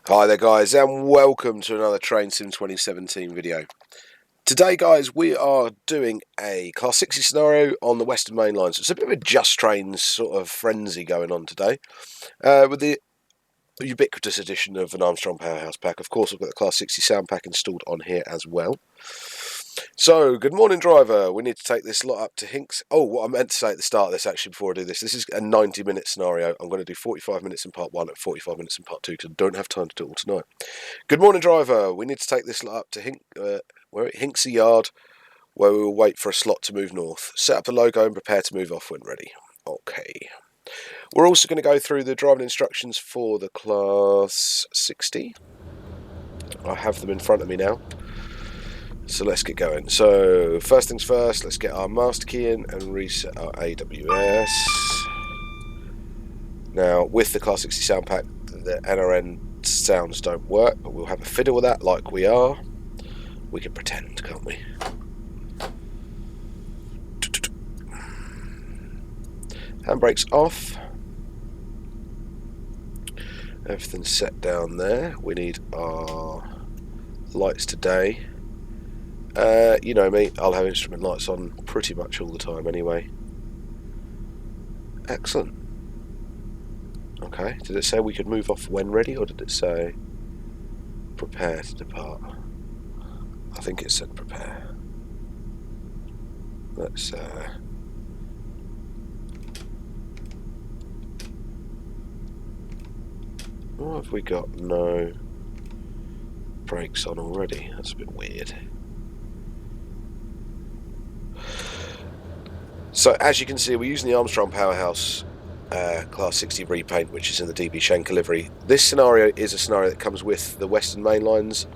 Hi there guys, and welcome to another Train Sim 2017 video. Today guys, we are doing a Class 60 scenario on the Western Mainlines. It's a bit of a Just Trains sort of frenzy going on today, with the ubiquitous addition of an Armstrong Powerhouse pack. Of course, I've got the Class 60 sound pack installed on here as well. So, good morning driver, we need to take this lot up to Hinks. Oh, what I meant to say at the start of this actually before I do this is a 90-minute scenario. I'm going to do 45 minutes in part 1 and 45 minutes in part 2 because I don't have time to do it all tonight. Good morning driver, we need to take this lot up to Hinksy Yard, where we will wait for a slot to move north. Set up the logo and prepare to move off when ready. Okay. We're also going to go through the driving instructions for the Class 60. I have them in front of me now. So let's get going. So first things first, let's get our master key in and reset our AWS. Now with the Class 60 sound pack, the NRN sounds don't work, but we'll have a fiddle with that like we are. We can pretend, can't we? Handbrake's off. Everything's set down there. We need our lights today. You know me, I'll have instrument lights on pretty much all the time anyway. Excellent. Okay, did it say we could move off when ready, or did it say prepare to depart? I think it said prepare. Let's what have we got? No brakes on already. That's a bit weird. So as you can see, we're using the Armstrong Powerhouse Class 60 repaint, which is in the DB Schenker livery. This scenario is a scenario that comes with the Western Mainlines.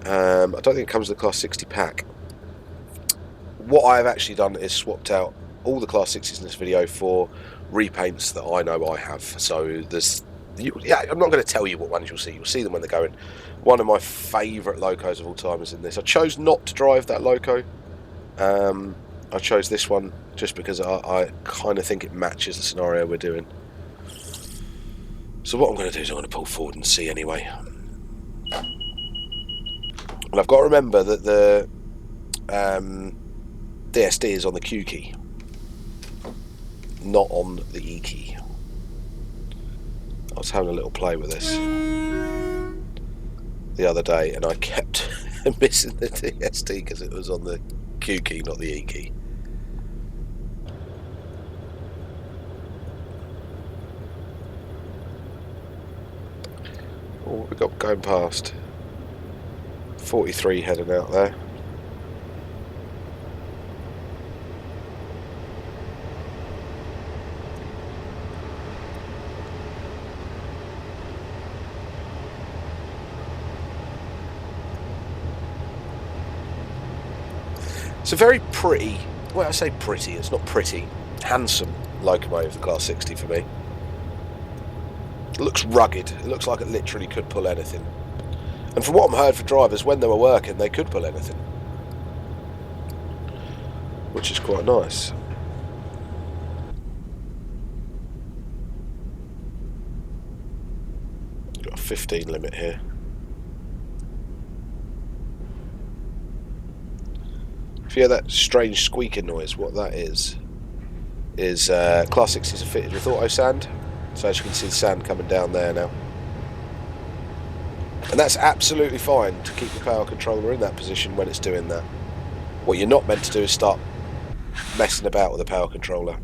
I don't think it comes with the Class 60 pack. What I've actually done is swapped out all the Class 60s in this video for repaints that I know I have. So there's, I'm not going to tell you what ones you'll see. You'll see them when they're going. One of my favourite locos of all time is in this. I chose not to drive that loco. I chose this one just because I kind of think it matches the scenario we're doing. So what I'm going to do is I'm going to pull forward and see anyway. And I've got to remember that the DSD is on the Q key, not on the E key. I was having a little play with this the other day and I kept missing the DSD because it was on the Q key, not the E key. Oh, what we got going past? 43 heading out there. It's a very pretty, well I say pretty, it's not pretty, handsome locomotive, the Class 60 for me. It looks rugged, it looks like it literally could pull anything. And from what I've heard for drivers, when they were working, they could pull anything. Which is quite nice. Got a 15 limit here. If you hear that strange squeaking noise, what that is Class 60s are fitted with auto sand. So as you can see the sand coming down there now. And that's absolutely fine to keep the power controller in that position when it's doing that. What you're not meant to do is start messing about with the power controller.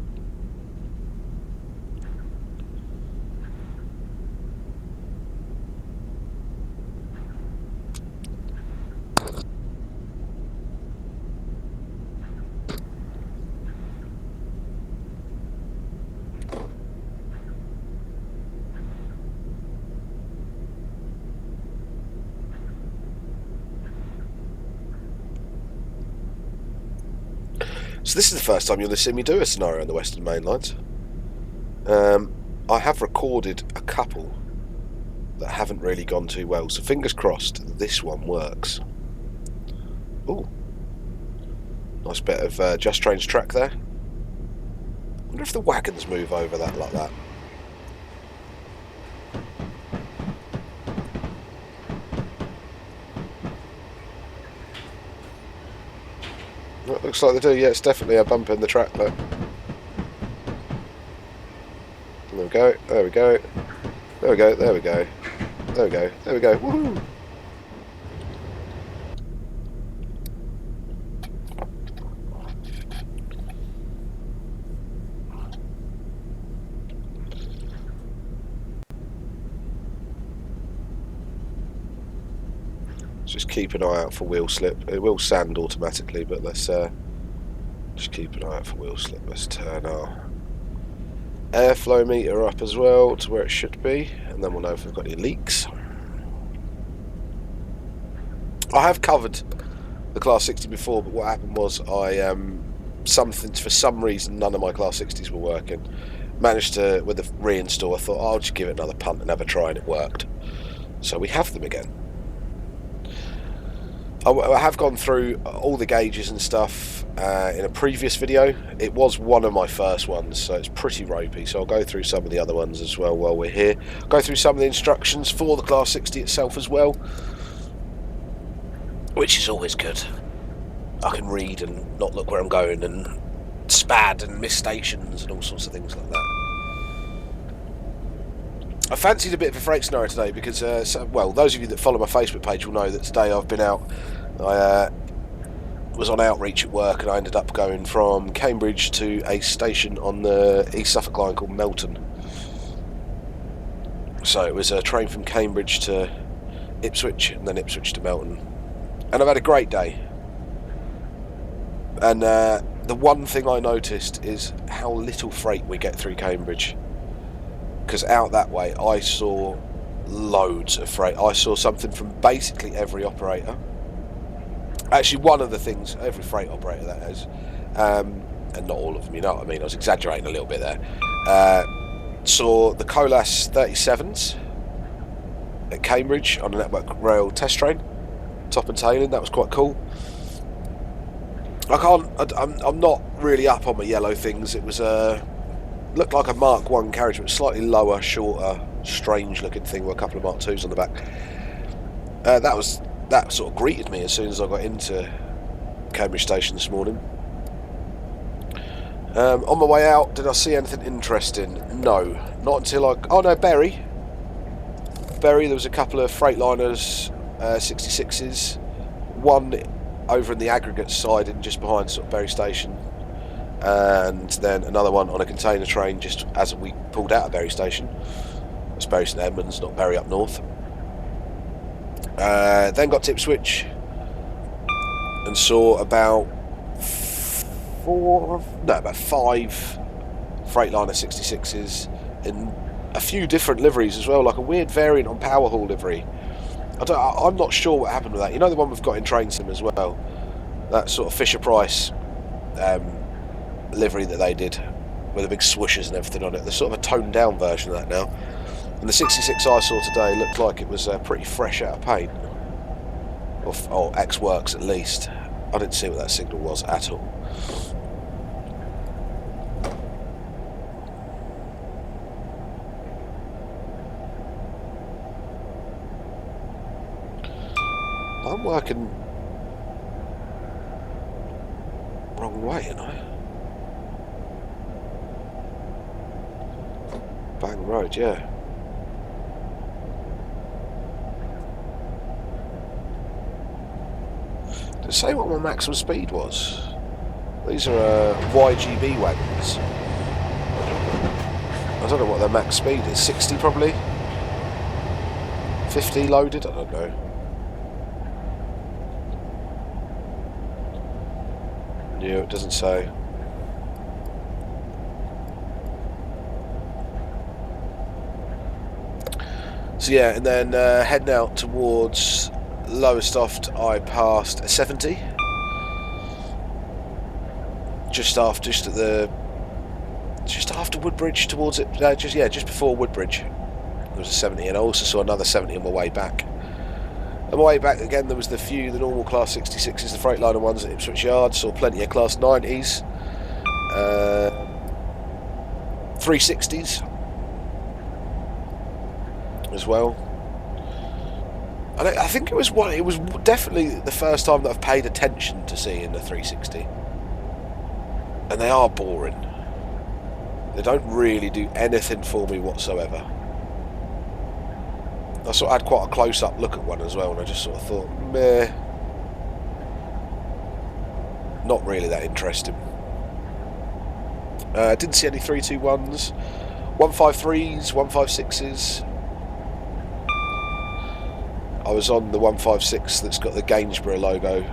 So this is the first time you'll see me do a scenario on the Western Mainlines. I have recorded a couple that haven't really gone too well, so fingers crossed this one works. Ooh, nice bit of Just Trains track there. I wonder if the wagons move over that like that. Looks like they do. Yeah, it's definitely a bump in the track there. There we go. There we go. There we go. There we go. There we go. There we go. Woohoo! Just keep an eye out for wheel slip. It will sand automatically, but let's just keep an eye out for wheel slip. Let's turn our airflow meter up as well to where it should be, and then we'll know if we've got any leaks. I have covered the Class 60 before, but what happened was I for some reason none of my Class 60s were working. Managed to, with the reinstall, I thought, oh, I'll just give it another punt and have a try, and it worked. So we have them again. I have gone through all the gauges and stuff in a previous video. It was one of my first ones, so it's pretty ropey, so I'll go through some of the other ones as well while we're here. Go through some of the instructions for the Class 60 itself as well, which is always good. I can read and not look where I'm going and spad and miss stations and all sorts of things like that. I fancied a bit of a freight scenario today because, well, those of you that follow my Facebook page will know that today I've been out. I was on outreach at work and I ended up going from Cambridge to a station on the East Suffolk line called Melton. So it was a train from Cambridge to Ipswich and then Ipswich to Melton. And I've had a great day. And the one thing I noticed is how little freight we get through Cambridge. Because out that way I saw loads of freight. I saw something from basically every operator. Actually, one of the things, every freight operator that is, and not all of them, you know what I mean, I was exaggerating a little bit there. Saw the Colas 37s at Cambridge on a Network Rail test train, top and tailing. That was quite cool. I'm not really up on my yellow things. It was looked like a Mark 1 carriage, but slightly lower, shorter, strange looking thing with a couple of Mark 2s on the back. That sort of greeted me as soon as I got into Cambridge Station this morning. On my way out, did I see anything interesting? No, not until oh no, Bury, there was a couple of Freightliners 66s, one over in the aggregate side and just behind sort of Bury Station, and then another one on a container train just as we pulled out of Bury Station. It's Bury St Edmunds, not Bury up north. Then got to Ipswich and saw about 5 Freightliner 66s in a few different liveries as well, like a weird variant on Power Hall livery. I'm not sure what happened with that. You know the one we've got in Train Sim as well, that sort of Fisher Price livery that they did with the big swooshes and everything on it. There's sort of a toned down version of that now. And the 66 I saw today looked like it was pretty fresh out of paint, or ex-works at least. I didn't see what that signal was at all. I'm working wrong way, you know. Bang Road, yeah. Did it say what my maximum speed was? These are YGB wagons. I don't know what their max speed is. 60 probably? 50 loaded? I don't know. Yeah, it doesn't say. So yeah, and then heading out towards Lowestoft, I passed a 70. Just after Woodbridge, towards it. Just before Woodbridge, there was a 70, and I also saw another 70 on my way back. On my way back again, there was the normal Class 66s, the Freightliner ones at Ipswich Yard. Saw plenty of Class 90s, 360s as well. And I think it was definitely the first time that I've paid attention to seeing the 360. And they are boring. They don't really do anything for me whatsoever. I sort of had quite a close-up look at one as well, and I just sort of thought, meh, not really that interesting. Didn't see any 321s, 153s, 156s. I was on the 156 that's got the Gainsborough logo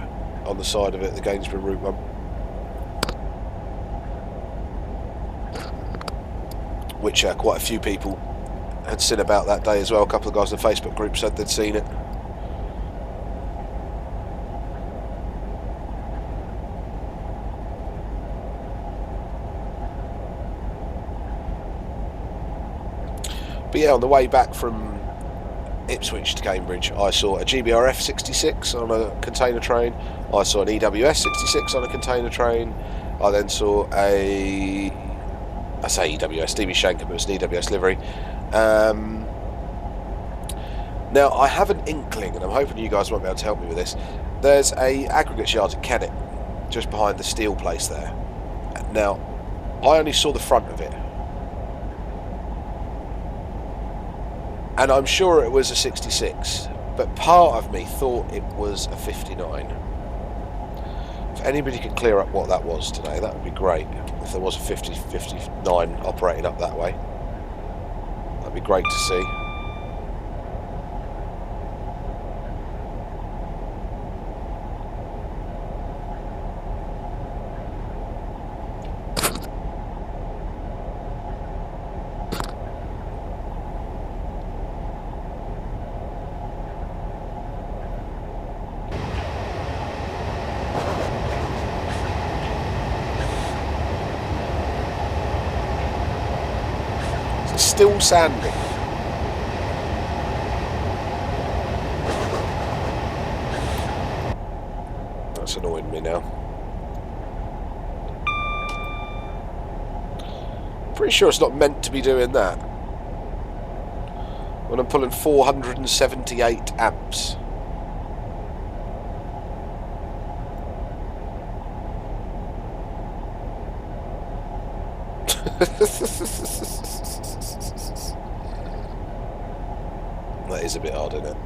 on the side of it, the Gainsborough Route 1. Which quite a few people had seen about that day as well. A couple of guys in the Facebook group said they'd seen it. But yeah, on the way back from Ipswich to Cambridge, I saw a GBRF 66 on a container train. I saw an EWS 66 on a container train. I then saw a, I say EWS, DB Shanker, but it's an EWS livery. Now, I have an inkling, and I'm hoping you guys might be able to help me with this. There's a aggregates yard at Kennet, just behind the steel place there. Now, I only saw the front of it. And I'm sure it was a 66, but part of me thought it was a 59. If anybody could clear up what that was today, that would be great. If there was a 59 operating up that way, that'd be great to see. Still sanding. That's annoying me now. Pretty sure it's not meant to be doing that. When I'm pulling 478 amps. That is a bit odd, isn't it?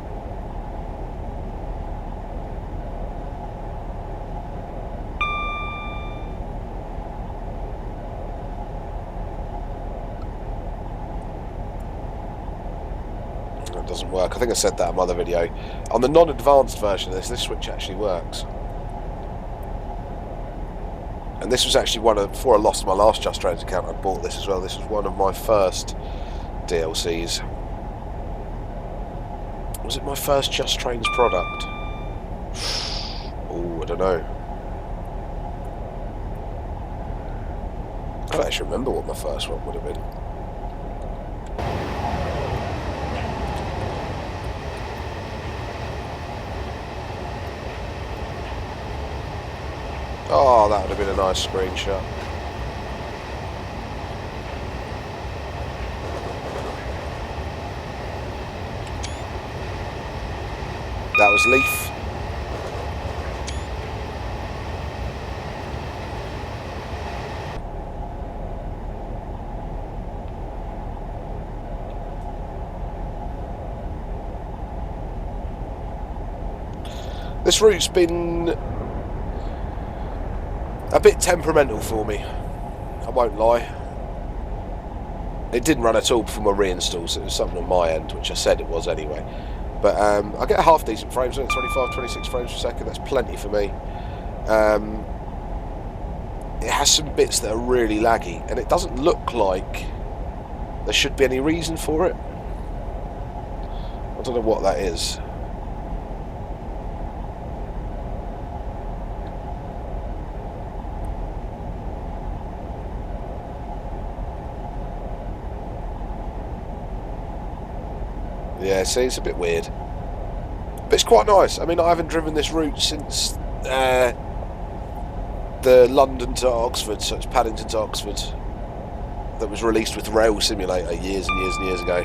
That doesn't work. I think I said that in my other video. On the non-advanced version of this switch actually works. And this was actually one of, before I lost my last Just Trains account, I bought this as well. This was one of my first DLCs. Was it my first Just Trains product? Oh, I don't know. I don't actually remember what my first one would have been. Oh, that would have been a nice screenshot. That was Leaf. This route's been a bit temperamental for me, I won't lie. It didn't run at all before my reinstall, so it was something on my end, which I said it was anyway. But I get a half decent frames on it, 25, 26 frames per second, that's plenty for me. It has some bits that are really laggy, and it doesn't look like there should be any reason for it. I don't know what that is. Yeah, see, it's a bit weird. But it's quite nice. I mean, I haven't driven this route since the London to Oxford, so it's Paddington to Oxford, that was released with Rail Simulator years and years and years ago.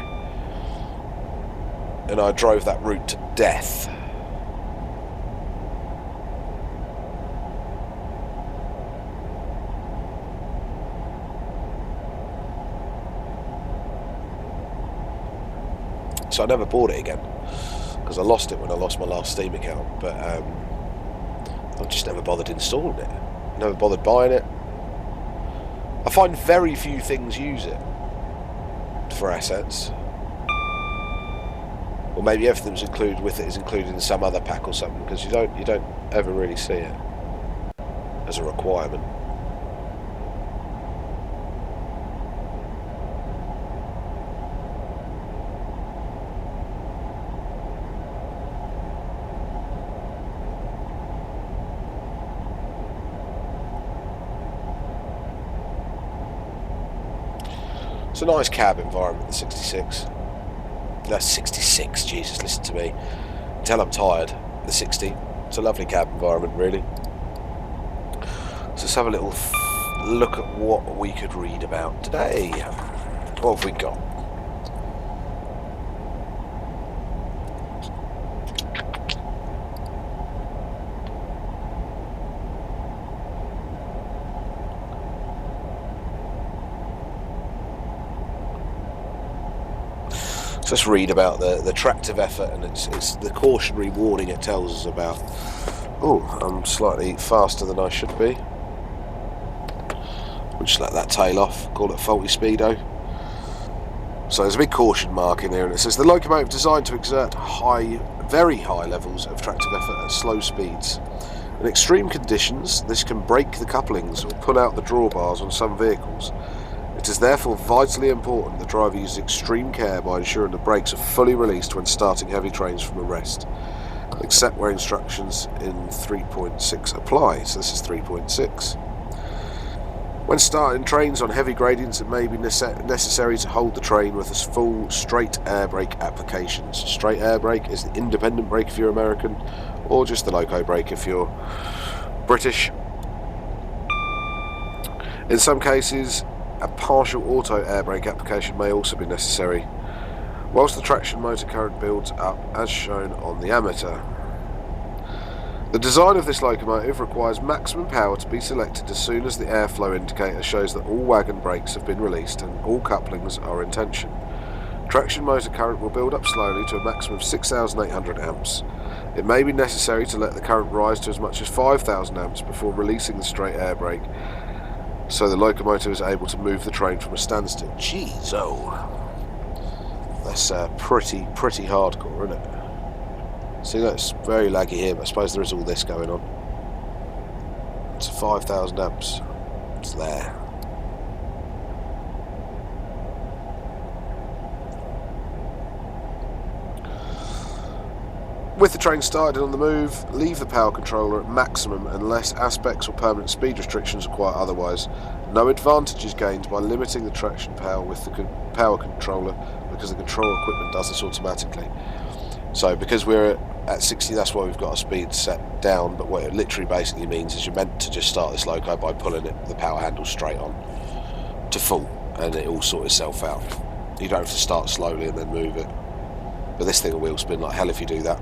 And I drove that route to death. so I never bought it again because I lost it when I lost my last Steam account. But I've just never bothered installing it, never bothered buying it. I find very few things use it for assets, or maybe everything's included with it is included in some other pack or something, because you don't ever really see it as a requirement. It's a nice cab environment, the 66. No, 66, Jesus, listen to me. Until I'm tired. The 60. It's a lovely cab environment, really. So let's have a little look at what we could read about today. What have we got? Let's read about the tractive effort, and it's the cautionary warning it tells us about. Oh, I'm slightly faster than I should be. We'll just let that tail off, call it faulty speedo. So there's a big caution mark in here, and it says the locomotive designed to exert very high levels of tractive effort at slow speeds. In extreme conditions, this can break the couplings or pull out the drawbars on some vehicles. It is therefore vitally important the driver uses extreme care by ensuring the brakes are fully released when starting heavy trains from a rest, except where instructions in 3.6 apply. So this is 3.6. When starting trains on heavy gradients, it may be necessary to hold the train with a full straight air brake applications. Straight air brake is the independent brake if you're American, or just the loco brake if you're British. In some cases, a partial auto air brake application may also be necessary, whilst the traction motor current builds up as shown on the ammeter. The design of this locomotive requires maximum power to be selected as soon as the airflow indicator shows that all wagon brakes have been released and all couplings are in tension. Traction motor current will build up slowly to a maximum of 6,800 amps. It may be necessary to let the current rise to as much as 5,000 amps before releasing the straight air brake, so the locomotive is able to move the train from a standstill. Jeez, oh. That's pretty hardcore, isn't it? See, that's very laggy here, but I suppose there is all this going on. It's 5,000 amps. It's there. With the train started on the move, leave the power controller at maximum unless aspects or permanent speed restrictions require otherwise. No advantage is gained by limiting the traction power with the power controller, because the control equipment does this automatically. So because we're at 60, that's why we've got our speed set down, but what it literally basically means is you're meant to just start this loco by pulling the power handle straight on to full, and it will sort itself out. You don't have to start slowly and then move it. But this thing will spin like hell if you do that.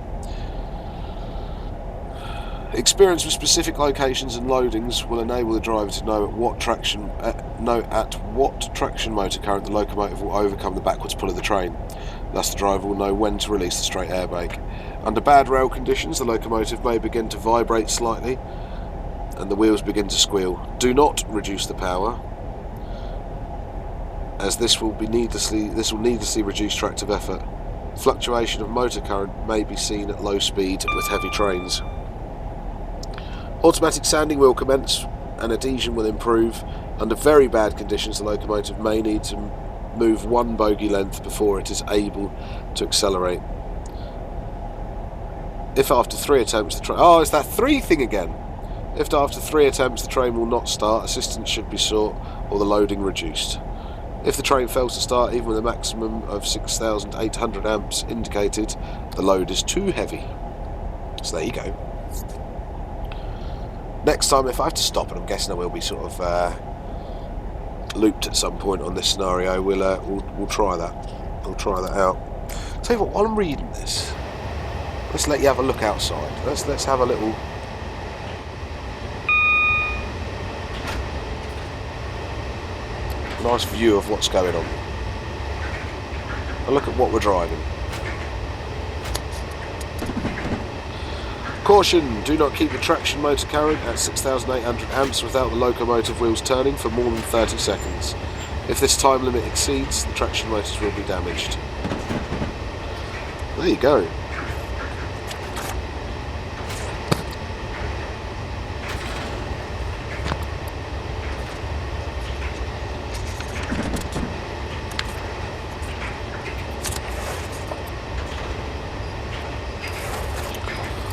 Experience with specific locations and loadings will enable the driver to know at what traction motor current the locomotive will overcome the backwards pull of the train. Thus the driver will know when to release the straight air brake. Under bad rail conditions, the locomotive may begin to vibrate slightly and the wheels begin to squeal. Do not reduce the power, as this will needlessly reduce tractive effort. Fluctuation of motor current may be seen at low speed with heavy trains. Automatic sanding will commence and adhesion will improve. Under very bad conditions, the locomotive may need to move one bogie length before it is able to accelerate. If after 3 attempts the train... Oh, it's that 3 thing again! If after 3 attempts the train will not start, assistance should be sought or the loading reduced. If the train fails to start, even with a maximum of 6,800 amps indicated, the load is too heavy. So there you go. Next time, if I have to stop, and I'm guessing I will be sort of looped at some point on this scenario, we'll try that. We'll try that out. Tell you what, while I'm reading this, let's let you have a look outside. Let's have a little. Nice view of what's going on. A look at what we're driving. Caution, do not keep the traction motor current at 6,800 amps without the locomotive wheels turning for more than 30 seconds. If this time limit exceeds, the traction motors will be damaged. There you go.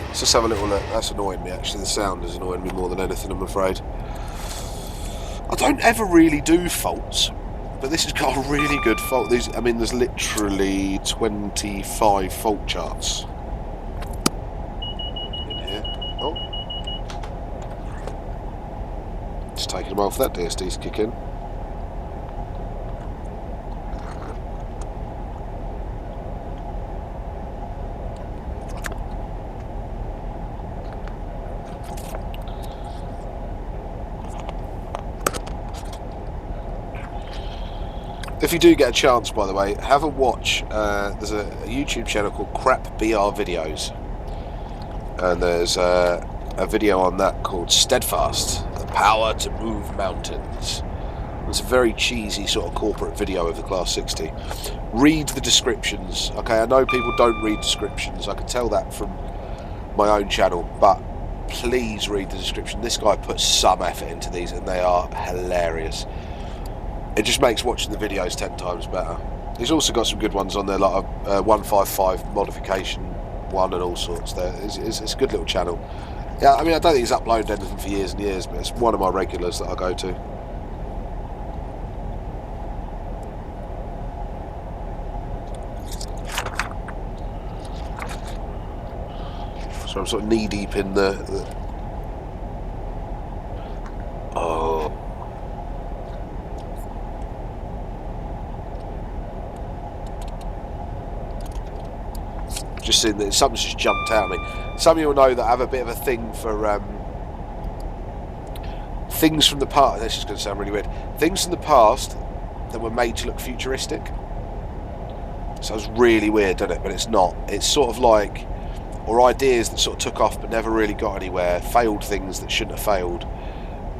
Let's just have a little look. That's annoying me actually. The sound is annoying me more than anything, I'm afraid. I don't ever really do faults, but this has got a really good fault. I mean, there's literally 25 fault charts in here. Oh, just taking them off. That DSD's kicking. If you do get a chance, by the way, have a watch. There's a YouTube channel called Crap BR Videos, and there's a video on that called Steadfast, the power to move mountains. It's a very cheesy sort of corporate video of the Class 60. Read the descriptions. Okay, I know people don't read descriptions. I can tell that from my own channel, but please read the description. This guy puts some effort into these, and they are hilarious. It just makes watching the videos 10 times better. He's also got some good ones on there, like a 155 modification one and all sorts there. It's a good little channel. Yeah, I mean, I don't think he's uploaded anything for years and years, but it's one of my regulars that I go to. So I'm sort of knee deep in the oh. Just seeing that something's just jumped out at me. Some of you will know that I have a bit of a thing for things from the past. This is going to sound really weird. Things from the past that were made to look futuristic. Sounds really weird, doesn't it? But it's not. It's sort of like, or ideas that sort of took off but never really got anywhere. Failed things that shouldn't have failed.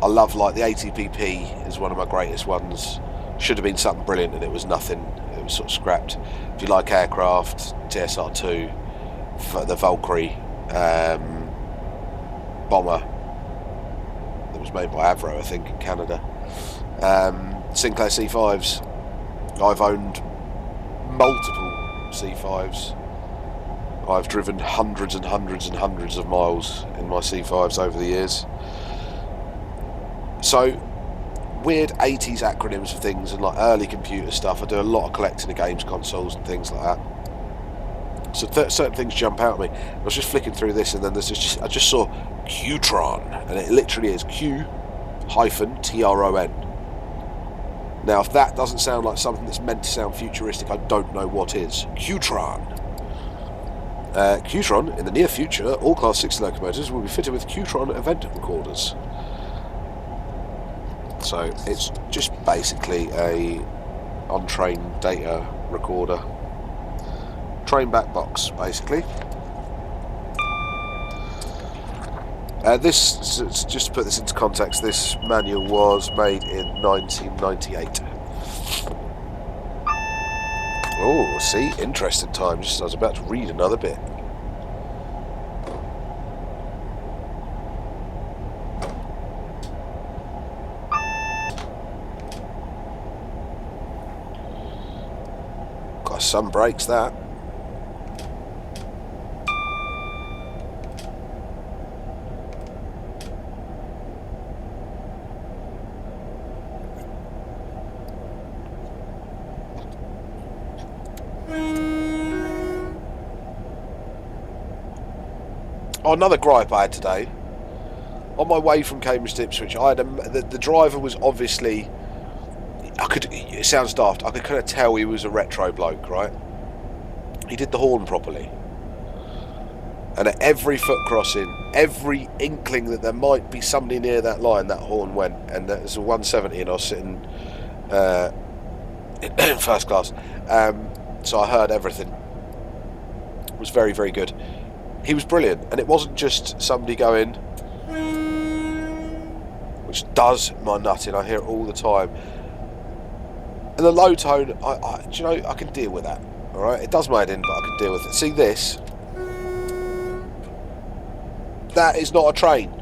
I love, like, the ATPP is one of my greatest ones. Should have been something brilliant and it was nothing. It was sort of scrapped. If you like aircraft, TSR-2, the Valkyrie bomber that was made by Avro, I think, in Canada. Sinclair C5s. I've owned multiple C5s. I've driven hundreds and hundreds and hundreds of miles in my C5s over the years. So, weird 80s acronyms for things and like early computer stuff. I do a lot of collecting of games consoles and things like that. So certain things jump out at me. I was just flicking through this, and then there's just I just saw Qtron, and it literally is Q-Tron. Now, if that doesn't sound like something that's meant to sound futuristic, I don't know what is. Qtron. Qtron, in the near future, all Class 60 locomotives will be fitted with Qtron event recorders. So it's just basically a on-train data recorder. Train back box, basically. This, just to put this into context, this manual was made in 1998. Oh, see, interesting time, just as I was about to read another bit. Got some brakes, that. Oh, another gripe I had today. On my way from Cambridge to Ipswich, I had the driver was obviously, it sounds daft, I could kind of tell he was a retro bloke, right? He did the horn properly. And at every foot crossing, every inkling that there might be somebody near that line, that horn went. And it was a 170 and I was sitting in first class. So I heard everything. It was very, very good. he was brilliant, and it wasn't just somebody going, which does my nutting. I hear it all the time. And the low tone, do you know, I can deal with that. All right, it does my head in, but I can deal with it. See this? That is not a train.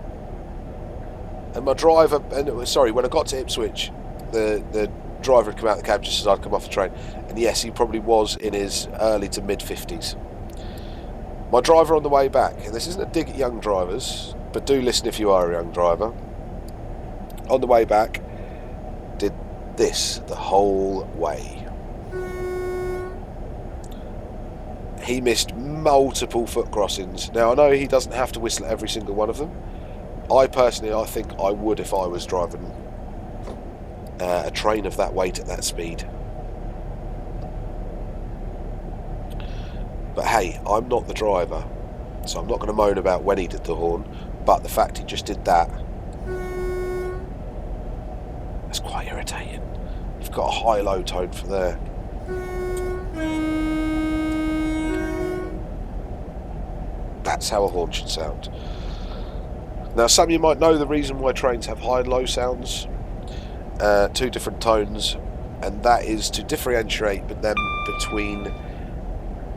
And my driver, and sorry, when I got to Ipswich, the driver had come out of the cab just as I'd come off the train, and yes, he probably was in his early to mid 50s. My driver on the way back, and this isn't a dig at young drivers, but do listen if you are a young driver. On the way back, did this the whole way. He missed multiple foot crossings. Now I know he doesn't have to whistle at every single one of them. I think I would if I was driving a train of that weight at that speed. But hey, I'm not the driver, so I'm not going to moan about when he did the horn, but the fact he just did that, that's quite irritating. You've got a high-low tone for there. That's how a horn should sound. Now, some of you might know the reason why trains have high and low sounds, two different tones, and that is to differentiate them between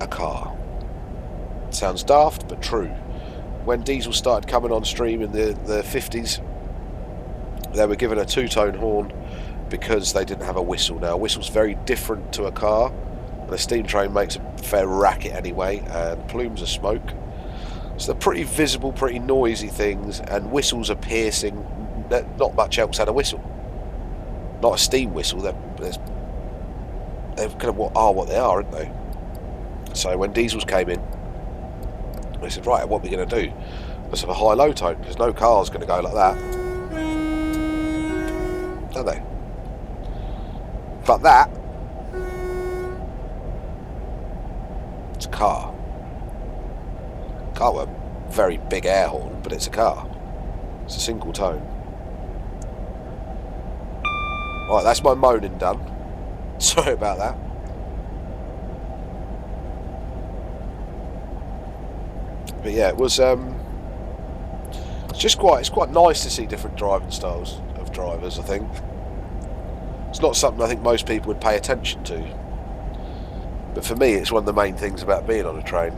a car. It sounds daft, but true. When diesel started coming on stream in the 50s, they were given a two-tone horn because they didn't have a whistle. Now, a whistle's very different to a car, and a steam train makes a fair racket anyway, and plumes of smoke. So they're pretty visible, pretty noisy things, and whistles are piercing. Not much else had a whistle. Not a steam whistle. They're kind of what they are, aren't they? So when diesels came in, they said, right, what are we going to do? Let's have a high-low tone, because no car's going to go like that. Are they? But that, it's a car. Car with a very big air horn, but it's a car. It's a single tone. Right, that's my moaning done. Sorry about that. But yeah, it was it's quite nice to see different driving styles of drivers, I think. It's not something I think most people would pay attention to. But for me, it's one of the main things about being on a train.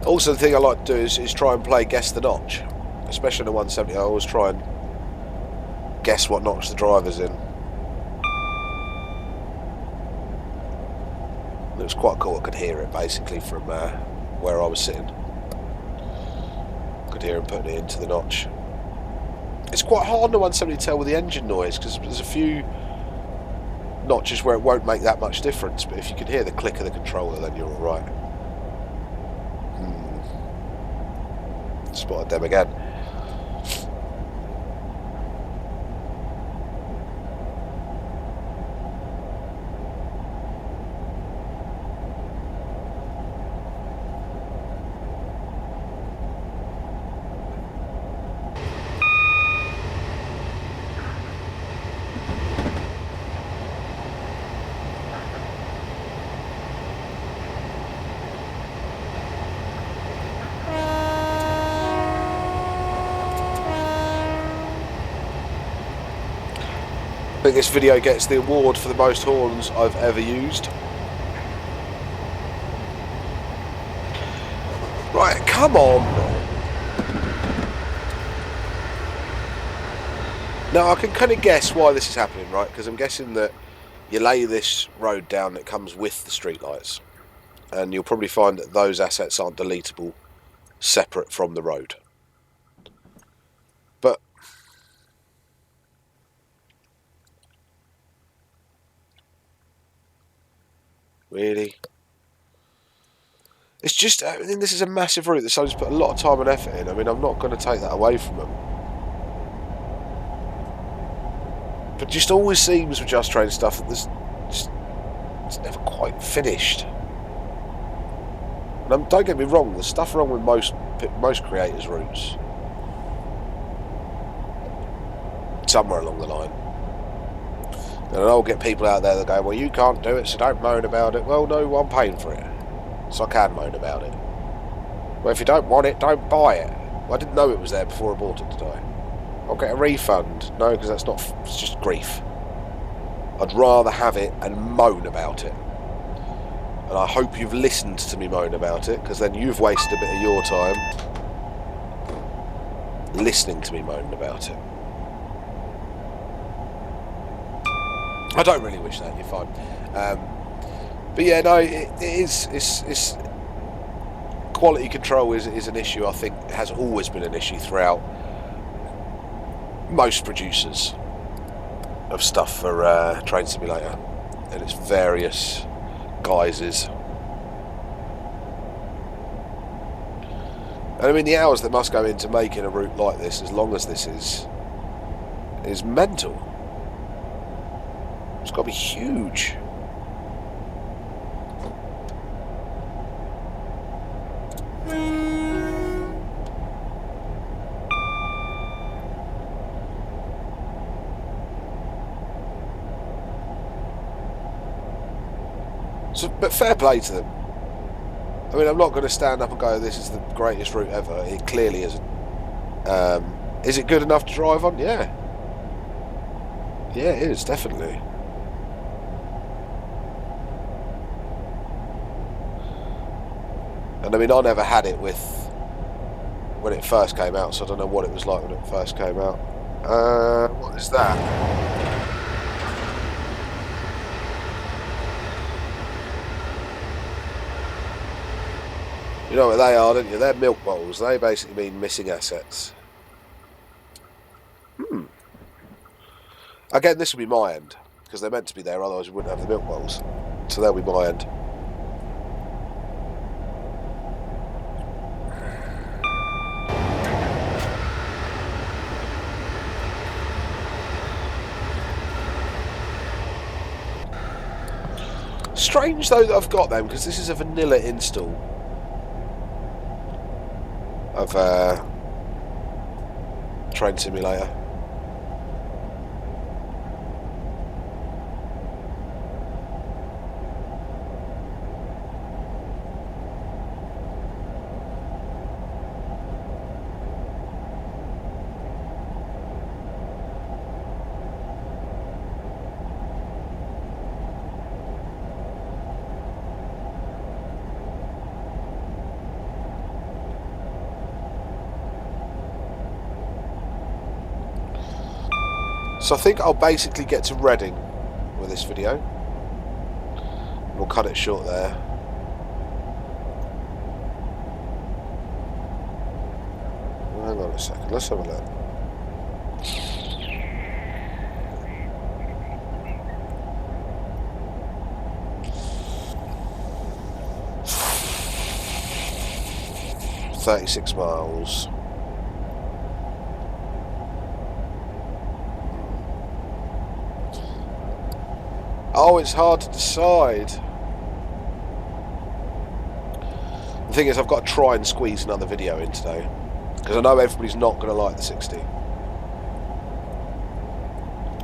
Also, the thing I like to do is try and play guess the notch, especially in the 170. I always try and guess what notch the driver's in. It was quite cool. I could hear it basically from where I was sitting. Could hear him putting it into the notch. It's quite hard in the 170 to tell with the engine noise, because there's a few notches where it won't make that much difference, but if you can hear the click of the controller, then you're alright. Spotted them again. I think this video gets the award for the most horns I've ever used. Right, come on. Now I can kind of guess why this is happening, right? Because I'm guessing that you lay this road down that comes with the streetlights, and you'll probably find that those assets aren't deletable separate from the road. But Really? It's just, I mean, this is a massive route that someone's put a lot of time and effort in. I mean, I'm not going to take that away from them. But just always seems with Just Train stuff that it's never quite finished. And don't get me wrong, there's stuff wrong with most creators' routes. Somewhere along the line. And I'll get people out there that go, well, you can't do it, so don't moan about it. Well, no, I'm paying for it, so I can moan about it. Well, if you don't want it, don't buy it. Well, I didn't know it was there before I bought it, did I? I'll get a refund. No, because that's not, it's just grief. I'd rather have it and moan about it. And I hope you've listened to me moan about it, because then you've wasted a bit of your time listening to me moan about it. I don't really wish that, you're fine. But yeah, no, it's quality control is an issue. I think has always been an issue throughout most producers of stuff for Train Simulator and its various guises. And I mean, the hours that must go into making a route like this, as long as this is mental. It's got to be huge. So, but fair play to them. I mean, I'm not going to stand up and go, this is the greatest route ever. It clearly isn't. Is it good enough to drive on? Yeah. Yeah, it is, definitely. And I mean, I never had it when it first came out, so I don't know what it was like when it first came out. What is that? You know what they are, don't you? They're milk bottles. They basically mean missing assets. Again, this will be my end, because they're meant to be there, otherwise we wouldn't have the milk bottles. So they'll be my end. Strange though that I've got them, because this is a vanilla install of Train Simulator. So I think I'll basically get to Reading with this video. We'll cut it short there. Hang on a second, let's have a look. "36 miles. Oh, it's hard to decide. The thing is, I've got to try and squeeze another video in today, because I know everybody's not going to like the 60.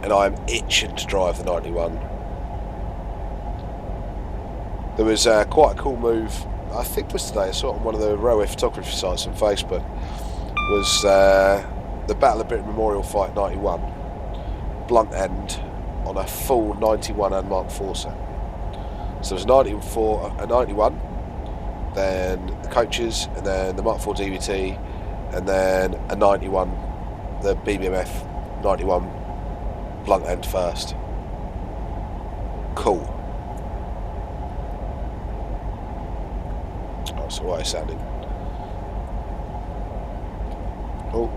And I'm itching to drive the 91. There was quite a cool move, I think it was today, I saw it on one of the railway photography sites on Facebook, was the Battle of Britain Memorial Fight 91. Blunt end on a full 91 and Mark IV set. So there's a 91, then the coaches, and then the Mark IV DVT, and then a 91, the BBMF 91 blunt end first. Cool. Oh, so why is sounding? Oh.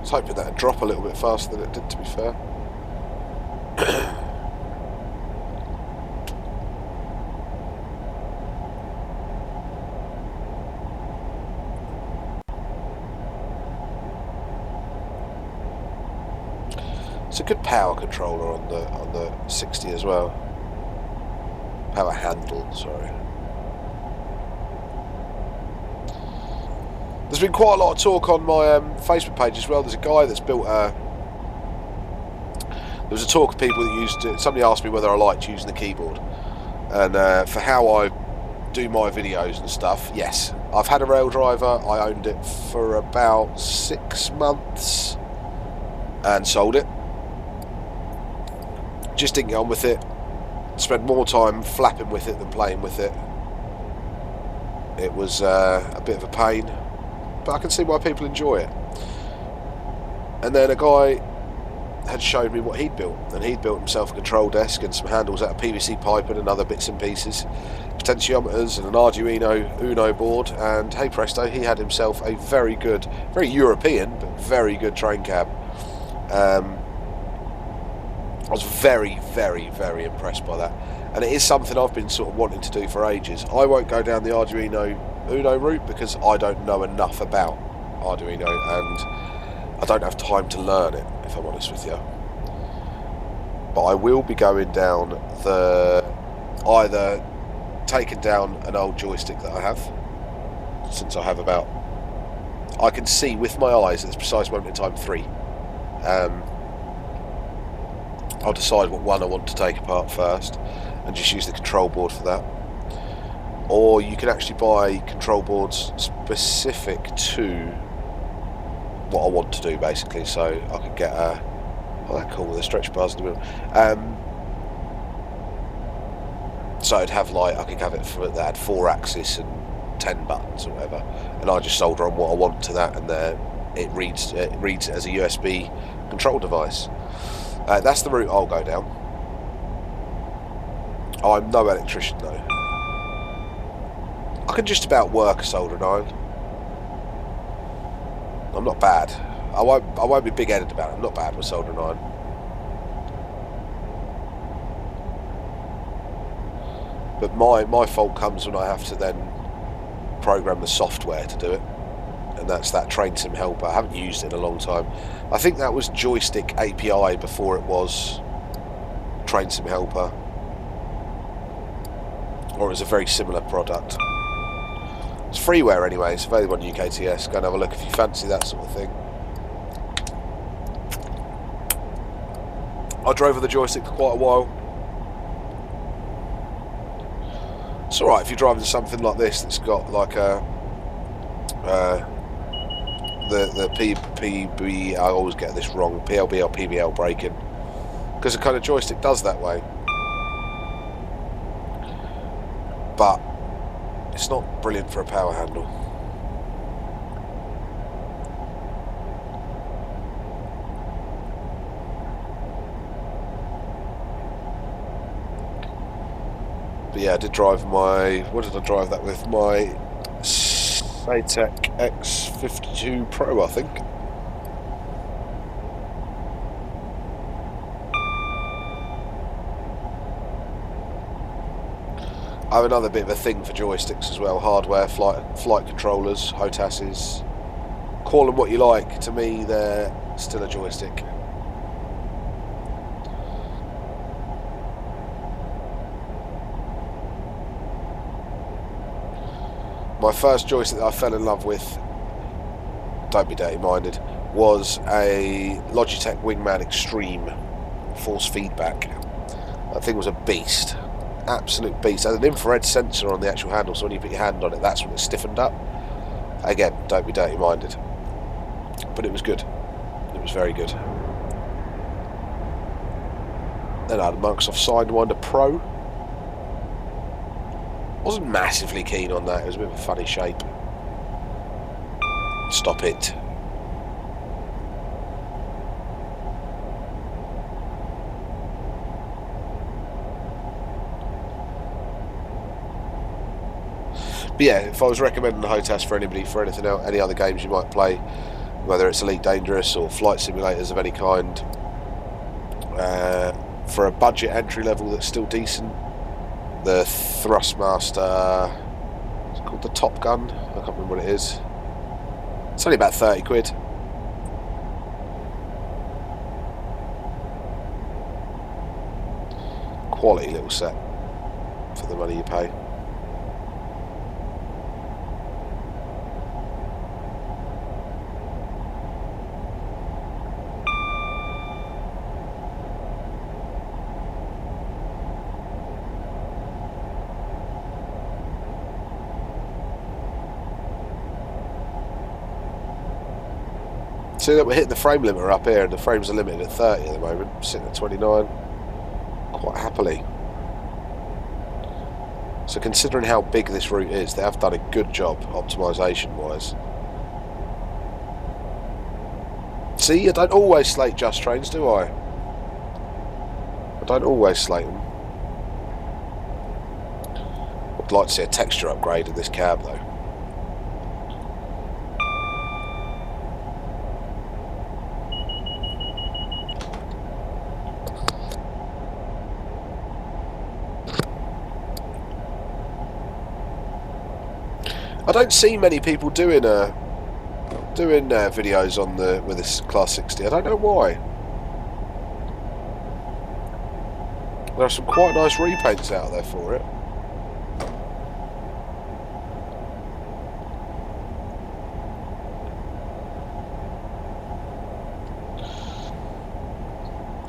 was hoping that would drop a little bit faster than it did, to be fair. It's a good power controller on the 60 as well. Power handle, sorry. There's been quite a lot of talk on my Facebook page as well. There's a guy that's built a... There was a talk of people that used it. Somebody asked me whether I liked using the keyboard. And for how I do my videos and stuff, yes. I've had a rail driver. I owned it for about 6 months and sold it. Just didn't get on with it. Spent more time flapping with it than playing with it. It was a bit of a pain, but I can see why people enjoy it. And then a guy had showed me what he'd built, and he'd built himself a control desk and some handles out of PVC pipe and other bits and pieces, potentiometers and an Arduino Uno board, and hey presto, he had himself a very good, very European, but very good train cab. I was very, very, very impressed by that, and it is something I've been sort of wanting to do for ages. I won't go down the Arduino Uno route because I don't know enough about Arduino, and I don't have time to learn it, if I'm honest with you. But I will be going down either taking down an old joystick that I have, since I have about, I can see with my eyes at this precise moment in time 3. I'll decide what one I want to take apart first and just use the control board for that. Or you can actually buy control boards specific to what I want to do, basically. So I could get a, oh, that's cool, with a stretch bars in the middle. So I'd have like, I could have it for that had 4 axis and 10 buttons or whatever, and I just solder on what I want to that, and it reads it as a USB control device. That's the route I'll go down. I'm no electrician though. I can just about work a soldering iron. I'm not bad. I won't be big-headed about it. I'm not bad with soldering iron. But my fault comes when I have to then program the software to do it. And that's that Train Sim Helper. I haven't used it in a long time. I think that was Joystick API before it was Train Sim Helper. Or it was a very similar product. It's freeware anyway, it's available on UKTS. Go and have a look if you fancy that sort of thing. I drove with the joystick for quite a while. It's alright if you're driving something like this that's got like a the PB, I always get this wrong, PLB or PBL braking, because the kind of joystick does that way. But it's not brilliant for a power handle. But yeah, I did drive my, what did I drive that with? My Satec X52 Pro, I think. I have another bit of a thing for joysticks as well, hardware, flight controllers, HOTASes. Call them what you like, to me they're still a joystick. My first joystick that I fell in love with, don't be dirty minded, was a Logitech Wingman Extreme force feedback. That thing was a beast. Absolute beast. It had an infrared sensor on the actual handle, so when you put your hand on it, that's when it stiffened up. Again, don't be dirty minded. But it was good. It was very good. Then I had a Microsoft Sidewinder Pro. Wasn't massively keen on that, it was a bit of a funny shape. Stop it. But yeah, if I was recommending the HOTAS for anybody, for anything else, any other games you might play, whether it's Elite Dangerous or flight simulators of any kind. For a budget entry level that's still decent, the Thrustmaster, it's called the Top Gun, I can't remember what it is. It's only about 30 quid. Quality little set for the money you pay. See that we're hitting the frame limiter up here, and the frames are limited at 30 at the moment. I'm sitting at 29 quite happily. So considering how big this route is, they have done a good job optimisation wise. See, I don't always slate Just Trains, do I? I don't always slate them. I'd like to see a texture upgrade in this cab though. I don't see many people doing videos on with this Class 60. I don't know why. There are some quite nice repaints out there for it.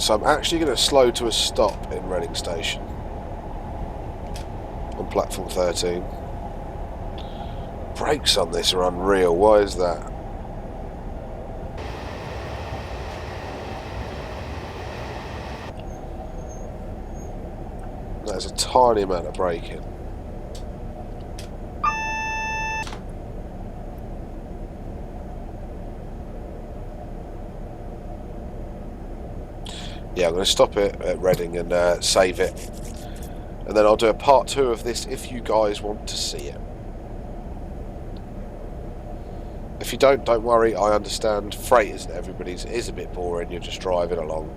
So I'm actually going to slow to a stop in Reading Station on platform 13. Brakes on this are unreal. Why is that? There's a tiny amount of braking. Yeah, I'm going to stop it at Reading and save it, and then I'll do a part 2 of this if you guys want to see it. If you don't worry, I understand. Freight isn't everybody's. It is a bit boring. You're just driving along,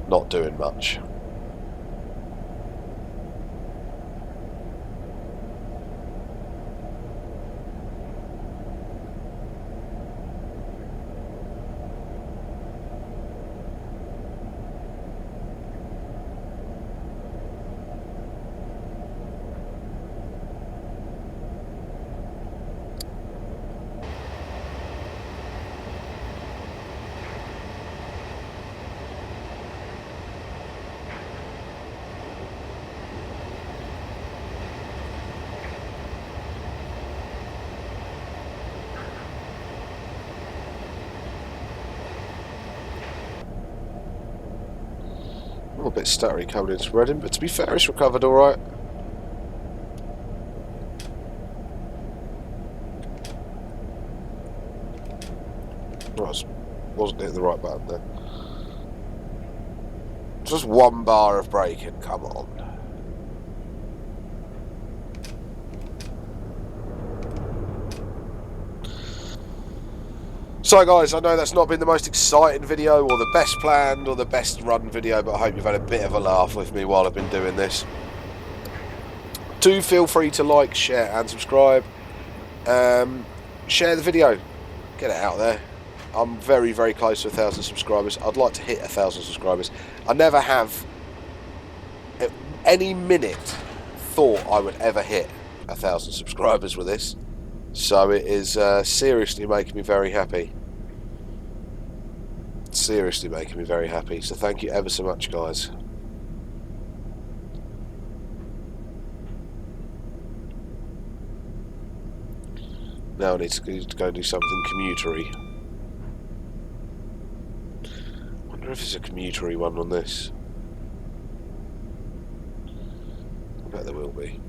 not doing much. A bit stuttery coming into Reading, but to be fair, it's recovered alright. Wasn't hitting the right button there. Just one bar of braking, come on. So guys, I know that's not been the most exciting video or the best planned or the best run video, but I hope you've had a bit of a laugh with me while I've been doing this. Do feel free to like, share and subscribe. Share the video, get it out there. I'm very, very close to 1,000 subscribers. I'd like to hit 1,000 subscribers. I never have at any minute thought I would ever hit 1,000 subscribers with this. So it is seriously making me very happy. Seriously making me very happy. So thank you ever so much, guys. Now I need to go and do something commutery. I wonder if there's a commutery one on this. I bet there will be.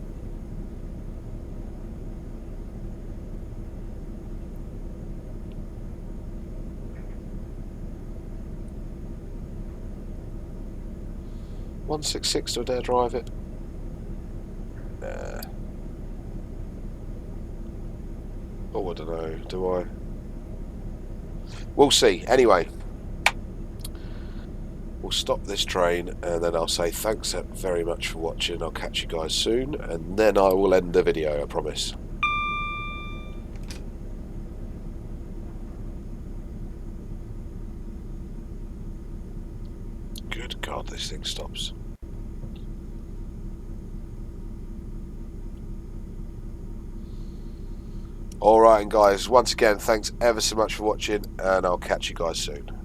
$166, do I dare drive it? Nah. Oh, I don't know, do I? we'll see. Anyway, we'll stop this train and then I'll say thanks very much for watching. I'll catch you guys soon and then I will end the video, I promise. Good God, this thing stops. Alright guys, once again, thanks ever so much for watching and I'll catch you guys soon.